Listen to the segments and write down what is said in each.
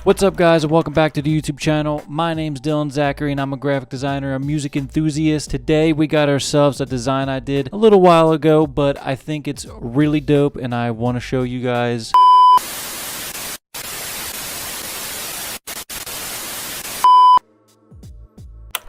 What's up, guys, and welcome back to the YouTube channel. My name's Dylanzachary and I'm a graphic designer, a music enthusiast. Today we got ourselves a design I did a little while ago, but I think it's really dope and I want to show you guys.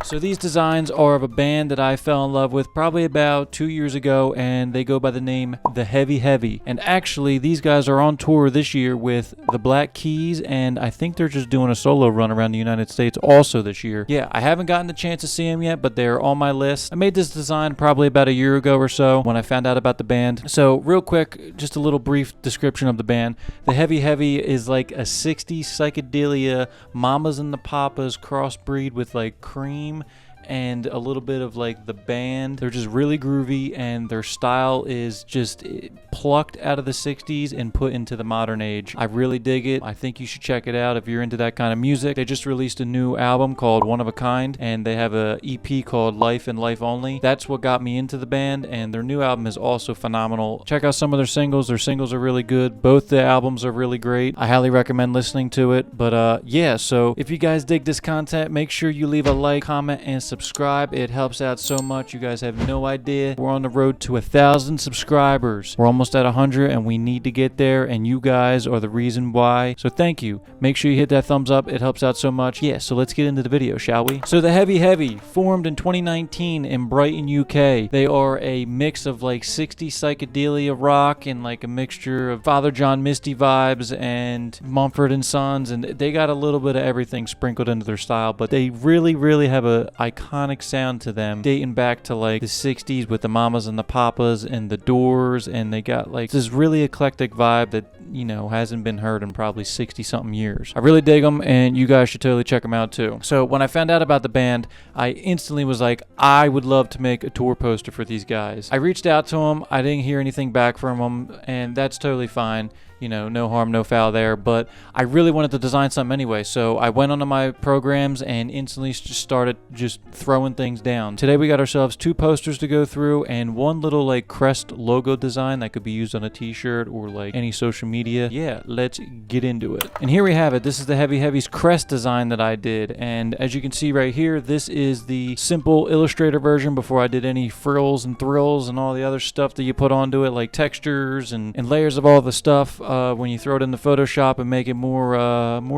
So these designs are of a band that I fell in love with probably about 2 years ago, and they go by the name The Heavy Heavy. And actually, these guys are on tour this year with the Blackkeys, and I think they're just doing a solo run around the United States also this year. Yeah, I haven't gotten the chance to see them yet, but they're on my list. I made this design probably about a year ago or so when I found out about the band. So real quick, just a little brief description of the band. The Heavy Heavy is like a 60s psychedelia, Mamas and the Papas crossbreed with like Cream and a little bit of like the band. They're just really groovy, and their style is just plucked out of the 60s and put into the modern age. I really dig it. I think you should check it out if you're into that kind of music. They just released a new album called One of a Kind, and they have a EP called Life and Life Only. That's what got me into the band, and their new album is also phenomenal. Check out some of their singles. Their singles are really good. Both the albums are really great. I highly recommend listening to it. But yeah, so if you guys dig this content, make sure you leave a like, comment, and subscribe. It helps out so much. You guys have no idea. We're on the road to 1,000 subscribers. We're almost at 100 and we need to get there, and you guys are the reason why. So thank you. Make sure you hit that thumbs up. It helps out so much. Yeah, so let's get into the video, shall we? So the Heavy Heavy formed in 2019 in Brighton, UK. They are a mix of like 60s psychedelia rock and like a mixture of Father John Misty vibes and Mumford & Sons, and they got a little bit of everything sprinkled into their style, but they really have a iconic sound to them dating back to like the 60s with the Mamas and the Papas and the Doors, and they got like this really eclectic vibe that, you know, hasn't been heard in probably 60 something years. I really dig them, and you guys should totally check them out too. So when I found out about the band, I instantly was like, I would love to make a tour poster for these guys. I reached out to them. I didn't hear anything back from them, and that's totally fine. You know, no harm, no foul there, but I really wanted to design something anyway, so I went onto my programs and instantly just started just throwing things down. Today we got ourselves 2 posters to go through and one little like crest logo design that could be used on a t-shirt or like any social media. Yeah, let's get into it. And here we have it. This is the Heavy Heavy's crest design that I did, and as you can see right here, this is the simple Illustrator version before I did any frills and thrills and all the other stuff that you put onto it, like textures and layers of all the stuff. When you throw it into Photoshop and make it more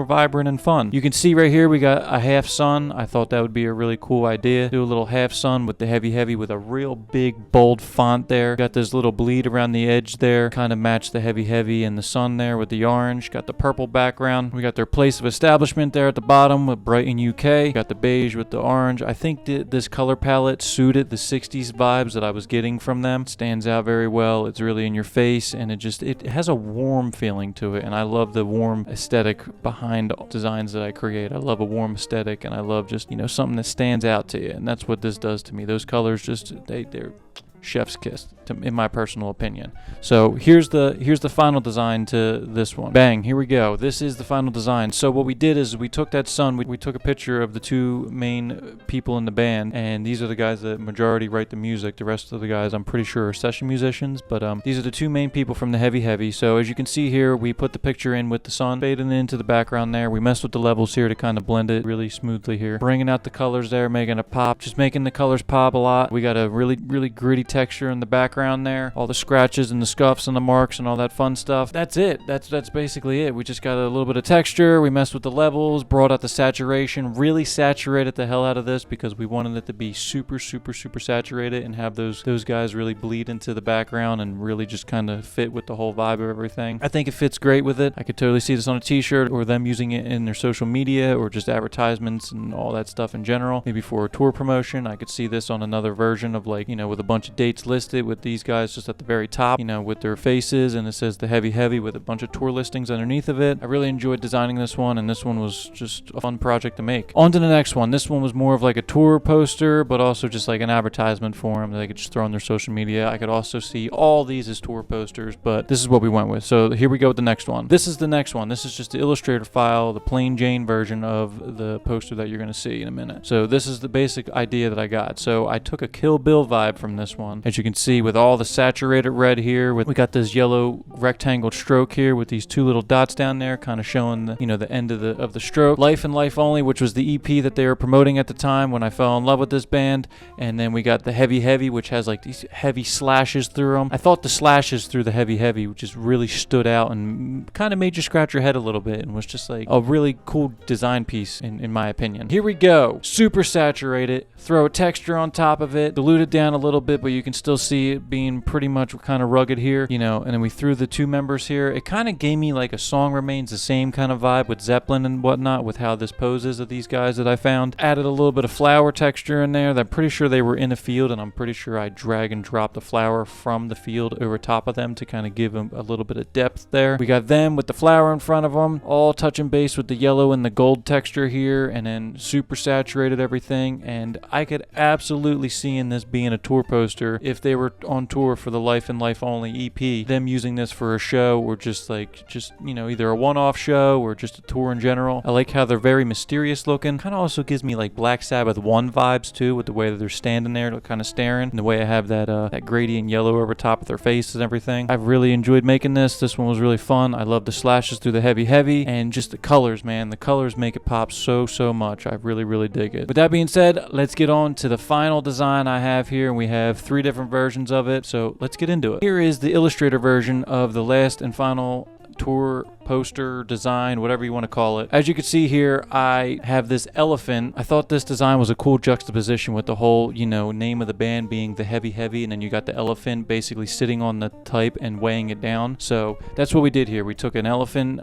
vibrant and fun. You can see right here we got a half sun. I thought that would be a really cool idea. Do a little half sun with the Heavy Heavy with a real big bold font there. Got this little bleed around the edge there, kind of match the Heavy Heavy and the sun there with the orange. Got the purple background. We got their place of establishment there at the bottom with Brighton, UK. Got the beige with the orange. I think this color palette suited the 60s vibes that I was getting from them. It stands out very well. It's really in your face, and it has a warm feeling to it, and I love the warm aesthetic behind designs that I create. I love a warm aesthetic, and I love just, you know, something that stands out to you, and that's what this does to me. Those colors just they're chef's kiss in my personal opinion. So here's the final design to this one. Bang, here we go. This is the final design. So what we did is we took that sun, we took a picture of the 2 main people in the band, and these are the guys that majority write the music. The rest of the guys I'm pretty sure are session musicians, but these are the 2 main people from the Heavy Heavy. So as you can see here, we put the picture in with the sun fading into the background there. We messed with the levels here to kind of blend it really smoothly here, bringing out the colors there, making it pop, just making the colors pop a lot. We got a really gritty texture in the background there, all the scratches and the scuffs and the marks and all that fun stuff. That's it. That's basically it. We just got a little bit of texture. We messed with the levels, brought out the saturation, really saturated the hell out of this because we wanted it to be super saturated and have those guys really bleed into the background and really just kind of fit with the whole vibe of everything. I think it fits great with it. I could totally see this on a t-shirt or them using it in their social media or just advertisements and all that stuff in general. Maybe for a tour promotion. I could see this on another version of, like, you know, with a bunch of dates listed with these guys just at the very top, you know, with their faces, and it says the Heavy Heavy with a bunch of tour listings underneath of it. I really enjoyed designing this one, and this one was just a fun project to make. On to the next one. This one was more of like a tour poster, but also just like an advertisement for them that they could just throw on their social media. I could also see all these as tour posters, but this is what we went with. So here we go with the next one. This is the next one. This is just the Illustrator file, the plain Jane version of the poster that you're going to see in a minute. So this is the basic idea that I got. So I took a Kill Bill vibe from this one. on. As you can see, with all the saturated red here, we got this yellow rectangle stroke here with these two little dots down there, kind of showing the, the end of the stroke. Life and Life Only, which was the EP that they were promoting at the time when I fell in love with this band. And then we got the Heavy Heavy, which has like these heavy slashes through them. I thought the slashes through the Heavy Heavy just really stood out and kind of made you scratch your head a little bit, and was just like a really cool design piece in my opinion. Here we go. Super saturated. Throw a texture on top of it. Dilute it down a little bit, but you can still see it being pretty much kind of rugged here, and then we threw the two members here. It kind of gave me like a Song Remains the Same kind of vibe with Zeppelin and whatnot, with how this poses of these guys that I found. Added a little bit of flower texture in there. I'm pretty sure they were in a field, and I'm pretty sure I drag and drop the flower from the field over top of them to kind of give them a little bit of depth there. We got them with the flower in front of them, all touching base with the yellow and the gold texture here, and then super saturated everything. And I could absolutely see in this being a tour poster if they were on tour for the Life and Life Only EP, them using this for a show, or just either a one-off show or just a tour in general. I like how they're very mysterious looking. Kind of also gives me like Black Sabbath 1 vibes too, with the way that they're standing there kind of staring, and the way I have that gradient yellow over top of their faces and everything. I've really enjoyed making this. This one was really fun. I love the slashes through the Heavy Heavy, and just the colors, man. The colors make it pop so much. I really dig it. With that being said, let's get on to the final design I have here, and we have 3 different versions of it, so let's get into it. Here is the Illustrator version of the last and final tour poster design, whatever you want to call it. As you can see here, I have this elephant. I thought this design was a cool juxtaposition with the whole, name of the band being the Heavy Heavy, and then you got the elephant basically sitting on the type and weighing it down. So that's what we did here. We took an elephant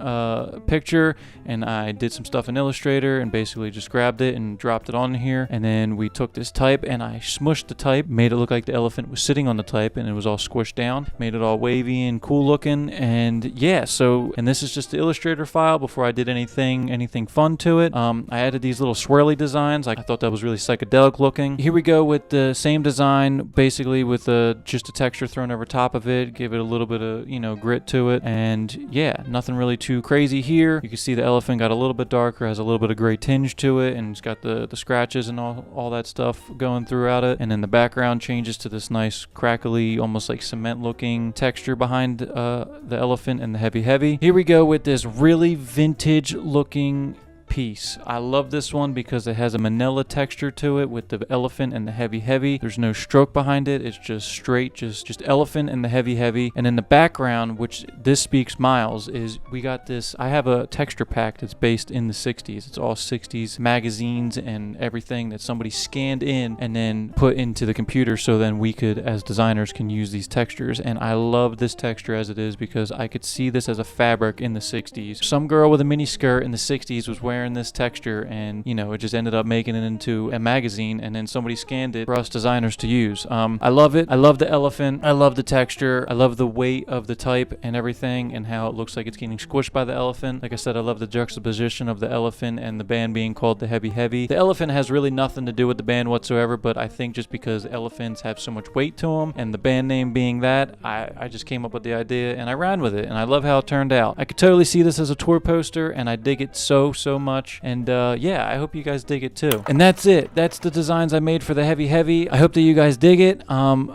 picture, and I did some stuff in Illustrator and basically just grabbed it and dropped it on here. And then we took this type and I smushed the type, made it look like the elephant was sitting on the type, and it was all squished down, made it all wavy and cool looking. And yeah, and this is just the Illustrator file before I did anything fun to it. I added these little swirly designs. I thought that was really psychedelic looking. Here we go with the same design, basically with just a texture thrown over top of it, give it a little bit of grit to it. And yeah, nothing really too crazy here. You can see the elephant got a little bit darker, has a little bit of gray tinge to it, and it's got the scratches and all that stuff going throughout it. And then the background changes to this nice crackly, almost like cement looking texture behind the elephant and the Heavy Heavy. Here we go with this really vintage looking piece. I love this one because it has a manila texture to it with the elephant and the Heavy Heavy. There's no stroke behind it. It's just straight, just elephant and the Heavy Heavy. And in the background, which this speaks miles, is we got this. I have a texture pack that's based in the 60s. It's all 60s magazines and everything that somebody scanned in and then put into the computer, so then we could, as designers, can use these textures. And I love this texture as it is because I could see this as a fabric in the 60s. Some girl with a mini skirt in the 60s was wearing this texture, and it just ended up making it into a magazine, and then somebody scanned it for us designers to use. I love it. I love the elephant. I love the texture. I love the weight of the type and everything, and how it looks like it's getting squished by the elephant. Like I said, I love the juxtaposition of the elephant and the band being called the Heavy Heavy. The elephant has really nothing to do with the band whatsoever, but I think just because elephants have so much weight to them, and the band name being that, I just came up with the idea and I ran with it, and I love how it turned out. I could totally see this as a tour poster, and I dig it so much. And yeah, I hope you guys dig it too. And that's it. That's the designs I made for the Heavy Heavy. I hope that you guys dig it.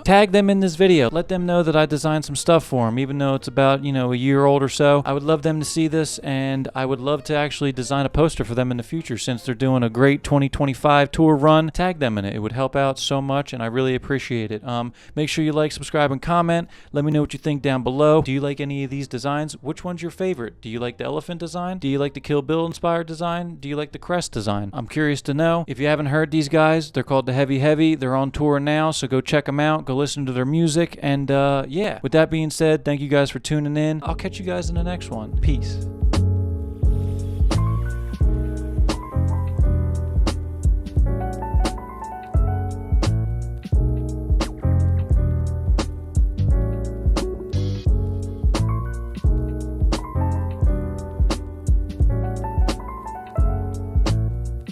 Tag them in this video. Let them know that I designed some stuff for them, even though it's about, a year old or so. I would love them to see this, and I would love to actually design a poster for them in the future, since they're doing a great 2025 tour run. Tag them in it. It would help out so much, and I really appreciate it. Make sure you like, subscribe, and comment. Let me know what you think down below. Do you like any of these designs? Which one's your favorite? Do you like the elephant design? Do you like the Kill Bill inspired design? Do you like the crest design? I'm curious to know. If you haven't heard these guys, they're called the Heavy Heavy. They're on tour now, so go check them out. Go listen to their music. And yeah, with that being said, thank you guys for tuning in. I'll catch you guys in the next one. Peace.